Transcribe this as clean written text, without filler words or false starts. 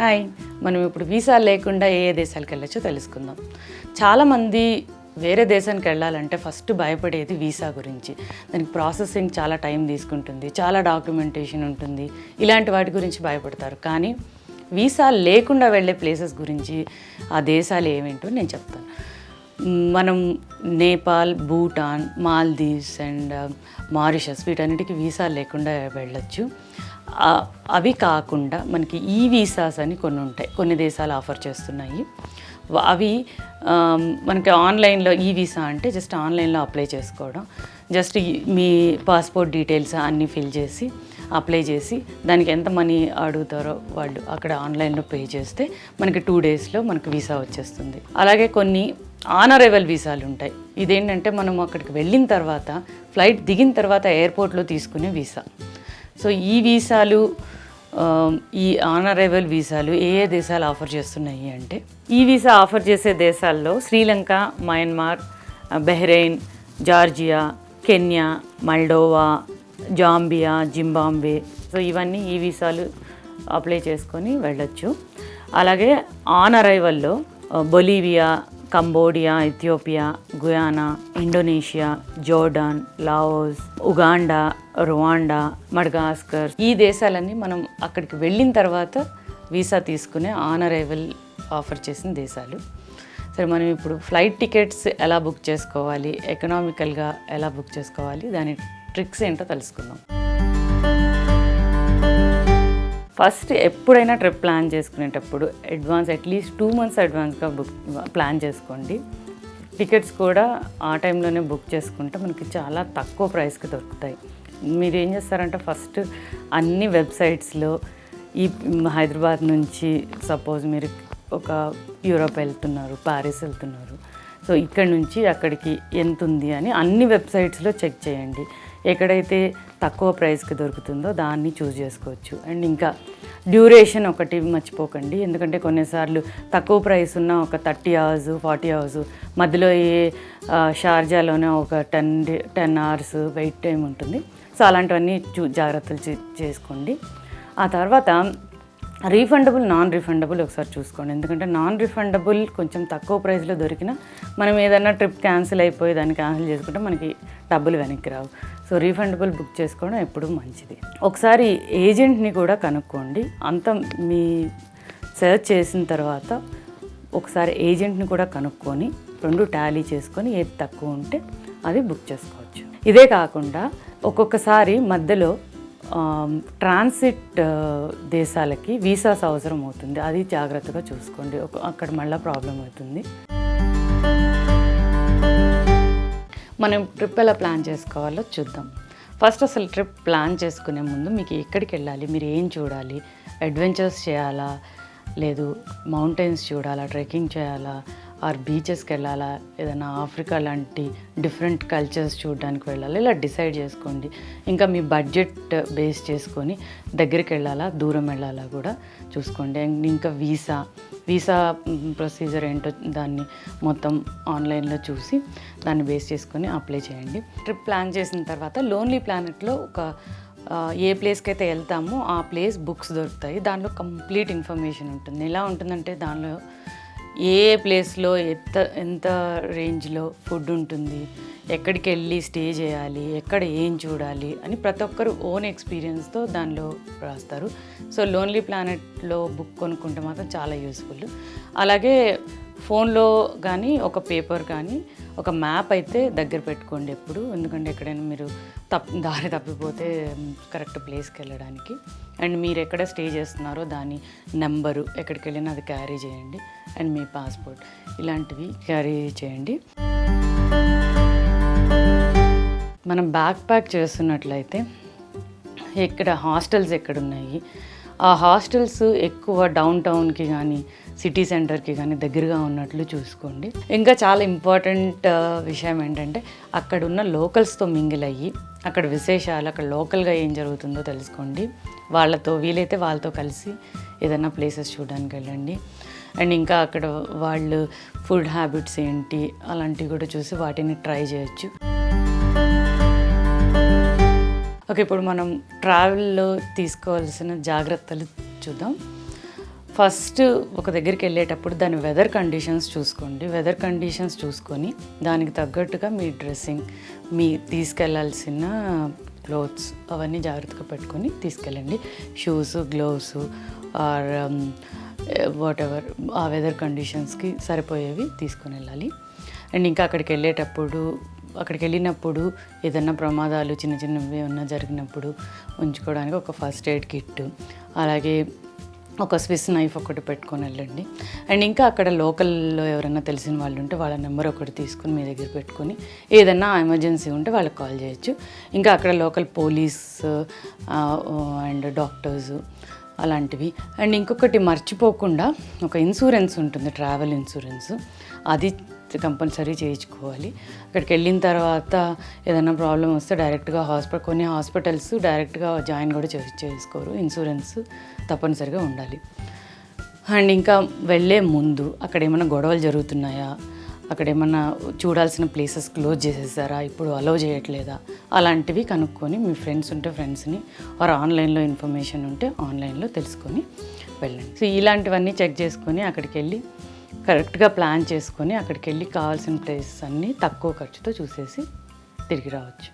Hi, మనం ఇప్పుడు visa లేకుండా ఏ ఏ దేశాలకు వెళ్ళొచ్చో తెలుసుకుందాం. చాలామంది వేరే దేశానికి వెళ్ళాలంటే ఫస్ట్ భయపడేది వీసా గురించి. దానికి ప్రాసెసింగ్ చాలా టైం తీసుకుంటుంది, చాలా డాక్యుమెంటేషన్ ఉంటుంది, ఇలాంటి వాటి గురించి భయపడతారు. కానీ వీసా లేకుండా వెళ్ళే ప్లేసెస్ గురించి, ఆ దేశాలు ఏమేంటో నేను చెప్తాను. మనం నేపాల్, భూటాన్, మాల్దీవ్స్ అండ్ మారిషస్ వీటన్నిటికీ వీసా లేకుండా వెళ్ళొచ్చు. అవి కాకుండా మనకి ఈ వీసాస్ అని కొన్ని ఉంటాయి, కొన్ని దేశాలు ఆఫర్ చేస్తున్నాయి. అవి మనకి ఆన్లైన్లో ఈ వీసా అంటే జస్ట్ ఆన్లైన్లో అప్లై చేసుకోవడం. జస్ట్ మీ పాస్పోర్ట్ డీటెయిల్స్ అన్నీ ఫిల్ చేసి అప్లై చేసి దానికి ఎంత మనీ అడుగుతారో వాళ్ళు అక్కడ ఆన్లైన్లో పే చేస్తే మనకి 2 డేస్లో మనకి వీసా వచ్చేస్తుంది. అలాగే కొన్ని ఆన్ అరైవల్ వీసాలు ఉంటాయి. ఇదేంటంటే మనం అక్కడికి వెళ్ళిన తర్వాత ఫ్లైట్ దిగిన తర్వాత ఎయిర్పోర్ట్లో తీసుకునే వీసా. సో ఈ వీసాలు, ఈ ఆన్ అరైవల్ వీసాలు ఏ ఏ దేశాలు ఆఫర్ చేస్తున్నాయి అంటే, ఈ వీసా ఆఫర్ చేసే దేశాల్లో Sri Lanka, Myanmar, Bahrain, Georgia, Kenya, Moldova, Zambia, Zimbabwe. So ఇవన్నీ ఈ వీసాలు అప్లై చేసుకొని వెళ్ళొచ్చు. అలాగే ఆన్ అరైవల్లో Bolivia, Cambodia, Ethiopia, Guyana, Indonesia, Jordan, Laos, Uganda, Rwanda, Madagascar, ఈ దేశాలన్నీ మనం అక్కడికి వెళ్ళిన తర్వాత వీసా తీసుకునే ఆన్ అరైవల్ ఆఫర్ చేసిన దేశాలు. సరే, మనం ఇప్పుడు ఫ్లైట్ టికెట్స్ ఎలా బుక్ చేసుకోవాలి, ఎకనామికల్గా ఎలా బుక్ చేసుకోవాలి, దాని ట్రిక్స్ ఏంటో తెలుసుకుందాం. ఫస్ట్ ఎప్పుడైనా ట్రిప్ ప్లాన్ చేసుకునేటప్పుడు అట్లీస్ట్ 2 months అడ్వాన్స్గా ప్లాన్ చేసుకోండి. టికెట్స్ కూడా ఆ టైంలోనే బుక్ చేసుకుంటే మనకి చాలా తక్కువ ప్రైస్కి దొరుకుతాయి. మీరు ఏం చేస్తారంటే ఫస్ట్ అన్ని వెబ్సైట్స్లో ఈ హైదరాబాద్ నుంచి సపోజ్ మీరు ఒక యూరోప్ వెళ్తున్నారు, ప్యారిస్ వెళ్తున్నారు, సో ఇక్కడ నుంచి అక్కడికి ఎంత ఉంది అని అన్ని వెబ్సైట్స్లో చెక్ చేయండి. ఎక్కడైతే తక్కువ ప్రైస్కి దొరుకుతుందో దాన్ని చూస్ చేసుకోవచ్చు. అండ్ ఇంకా డ్యూరేషన్ ఒకటి మర్చిపోకండి, ఎందుకంటే కొన్నిసార్లు తక్కువ ప్రైస్ ఉన్న ఒక 30 hours 40 hours మధ్యలో షార్జాలోనే ఒక 10 hours వెయిట్ టైం ఉంటుంది. సో అలాంటివన్నీ జాగ్రత్తలు చేసుకోండి. ఆ తర్వాత రీఫండబుల్, నాన్ రీఫండబుల్ ఒకసారి చూసుకోండి. ఎందుకంటే నాన్ రీఫండబుల్ కొంచెం తక్కువ ప్రైస్లో దొరికినా మనం ఏదైనా ట్రిప్ క్యాన్సిల్ అయిపోయి దాన్ని క్యాన్సిల్ చేసుకుంటే మనకి డబ్బులు వెనక్కి రావు. సో రీఫండబుల్ బుక్ చేసుకోవడం ఎప్పుడూ మంచిది. ఒకసారి ఏజెంట్ని కూడా కనుక్కోండి. అంతా మీ సెర్చ్ చేసిన తర్వాత ఒకసారి ఏజెంట్ని కూడా కనుక్కొని 2 టాలీ చేసుకొని ఏది తక్కువ ఉంటే అది బుక్ చేసుకోవచ్చు. ఇదే కాకుండా ఒక్కొక్కసారి మధ్యలో ట్రాన్సిట్ దేశాలకి వీసాస్ అవసరం అవుతుంది. అది జాగ్రత్తగా చూసుకోండి, అక్కడ మళ్ళీ ప్రాబ్లం అవుతుంది. మనం ట్రిప్ ఎలా ప్లాన్ చేసుకోవాలో చూద్దాం. ఫస్ట్ అసలు ట్రిప్ ప్లాన్ చేసుకునే ముందు మీకు ఎక్కడికి వెళ్ళాలి, మీరు ఏం చూడాలి, అడ్వెంచర్స్ చేయాలా, లేదు మౌంటైన్స్ చూడాలా, ట్రెక్కింగ్ చేయాలా, ఆర్ బీచెస్కి వెళ్ళాలా, ఏదైనా ఆఫ్రికా లాంటి డిఫరెంట్ కల్చర్స్ చూడడానికి వెళ్ళాలి, ఇలా డిసైడ్ చేసుకోండి. ఇంకా మీ బడ్జెట్ బేస్ చేసుకొని దగ్గరికి వెళ్ళాలా, దూరం వెళ్ళాలా కూడా చూసుకోండి. అండ్ ఇంకా వీసా ప్రొసీజర్ ఏంటో దాన్ని మొత్తం ఆన్లైన్లో చూసి దాన్ని బేస్ చేసుకొని అప్లై చేయండి. ట్రిప్ ప్లాన్ చేసిన తర్వాత లోన్లీ ప్లానెట్లో ఏ ప్లేస్కి అయితే వెళ్తామో ఆ ప్లేస్ బుక్స్ దొరుకుతాయి. దాంట్లో కంప్లీట్ ఇన్ఫర్మేషన్ ఉంటుంది. ఎలా ఉంటుందంటే దానిలో ఏ ప్లేస్లో ఎంత రేంజ్లో ఫుడ్ ఉంటుంది, ఎక్కడికి వెళ్ళి స్టే చేయాలి, ఎక్కడ ఏం చూడాలి అని ప్రతి ఒక్కరు ఓన్ ఎక్స్పీరియన్స్తో దానిలో రాస్తారు. సో లోన్లీ ప్లానెట్లో బుక్ కొనుక్కుంటే మాత్రం చాలా యూస్ఫుల్. అలాగే ఫోన్లో కానీ ఒక పేపర్ కానీ ఒక మ్యాప్ అయితే దగ్గర పెట్టుకోండి ఎప్పుడు, ఎందుకంటే ఎక్కడైనా మీరు దారి తప్పిపోతే కరెక్ట్ ప్లేస్కి వెళ్ళడానికి. అండ్ మీరు ఎక్కడ స్టే చేస్తున్నారో దాని నెంబరు, ఎక్కడికి వెళ్ళినా అది క్యారీ చేయండి. అండ్ మీ పాస్పోర్ట్ ఇలాంటివి క్యారీ చేయండి. మనం బ్యాక్ ప్యాక్ చేస్తున్నట్లయితే ఇక్కడ హాస్టల్స్ ఎక్కడున్నాయి, ఆ హాస్టల్స్ ఎక్కువ డౌన్ టౌన్కి కానీ సిటీ సెంటర్కి కానీ దగ్గరగా ఉన్నట్లు చూసుకోండి. ఇంకా చాలా ఇంపార్టెంట్ విషయం ఏంటంటే అక్కడ ఉన్న లోకల్స్తో మింగిల్ అయ్యి అక్కడ విశేషాలు, అక్కడ లోకల్గా ఏం జరుగుతుందో తెలుసుకోండి. వీలైతే వాళ్ళతో కలిసి ఏదైనా ప్లేసెస్ చూడడానికి వెళ్ళండి. అండ్ ఇంకా అక్కడ వాళ్ళు ఫుడ్ హ్యాబిట్స్ ఏంటి అలాంటివి కూడా చూసి వాటిని ట్రై చేయొచ్చు. ఓకే, ఇప్పుడు మనం ట్రావెల్లో తీసుకోవాల్సిన జాగ్రత్తలు చూద్దాం. ఫస్ట్ ఒక దగ్గరికి వెళ్ళేటప్పుడు దాని వెదర్ కండిషన్స్ చూసుకోండి. వెదర్ కండిషన్స్ చూసుకొని దానికి తగ్గట్టుగా మీ డ్రెస్సింగ్, మీ తీసుకెళ్లాల్సిన క్లోత్స్ అవన్నీ జాగ్రత్తగా పెట్టుకొని తీసుకెళ్ళండి. Shoes, gloves or whatever ఆ వెదర్ కండిషన్స్కి సరిపోయేవి తీసుకొని వెళ్ళాలి. అండ్ ఇంకా అక్కడికి వెళ్ళినప్పుడు ఏదైనా ప్రమాదాలు చిన్న చిన్నవి ఏమన్నా జరిగినప్పుడు ఉంచుకోవడానికి ఒక ఫస్ట్ ఎయిడ్ కిట్, అలాగే ఒక స్విస్ నైఫ్ ఒకటి పెట్టుకొని వెళ్ళండి. అండ్ ఇంకా అక్కడ లోకల్లో ఎవరైనా తెలిసిన వాళ్ళు ఉంటే వాళ్ళ నెంబర్ ఒకటి తీసుకొని మీ దగ్గర పెట్టుకొని ఏదైనా ఎమర్జెన్సీ ఉంటే వాళ్ళకి కాల్ చేయొచ్చు. ఇంకా అక్కడ లోకల్ పోలీస్ అండ్ డాక్టర్స్ అలాంటివి. అండ్ ఇంకొకటి మర్చిపోకుండా ఒక ఇన్సూరెన్స్ ఉంటుంది, ట్రావెల్ ఇన్సూరెన్స్, అది కంపల్సరీ చేయించుకోవాలి. అక్కడికి వెళ్ళిన తర్వాత ఏదైనా ప్రాబ్లం వస్తే డైరెక్ట్గా కొన్ని హాస్పిటల్స్ డైరెక్ట్గా జాయిన్ కూడా చేసుకోరు, ఇన్సూరెన్స్ తప్పనిసరిగా ఉండాలి. అండ్ ఇంకా వెళ్ళే ముందు అక్కడ ఏమైనా గొడవలు జరుగుతున్నాయా, అక్కడ ఏమన్నా చూడాల్సిన ప్లేసెస్ క్లోజ్ చేసేసారా, ఇప్పుడు అలౌ చేయట్లేదా, అలాంటివి కనుక్కొని మీ ఫ్రెండ్స్ ఉంటే ఫ్రెండ్స్ని ఆర్ ఆన్లైన్లో ఇన్ఫర్మేషన్ ఉంటే ఆన్లైన్లో తెలుసుకొని వెళ్ళండి. సో ఇలాంటివన్నీ చెక్ చేసుకొని అక్కడికి వెళ్ళి కరెక్ట్గా ప్లాన్ చేసుకొని అక్కడికి వెళ్ళి కావాల్సిన ప్లేసెస్ అన్నీ తక్కువ ఖర్చుతో చూసేసి తిరిగి రావచ్చు.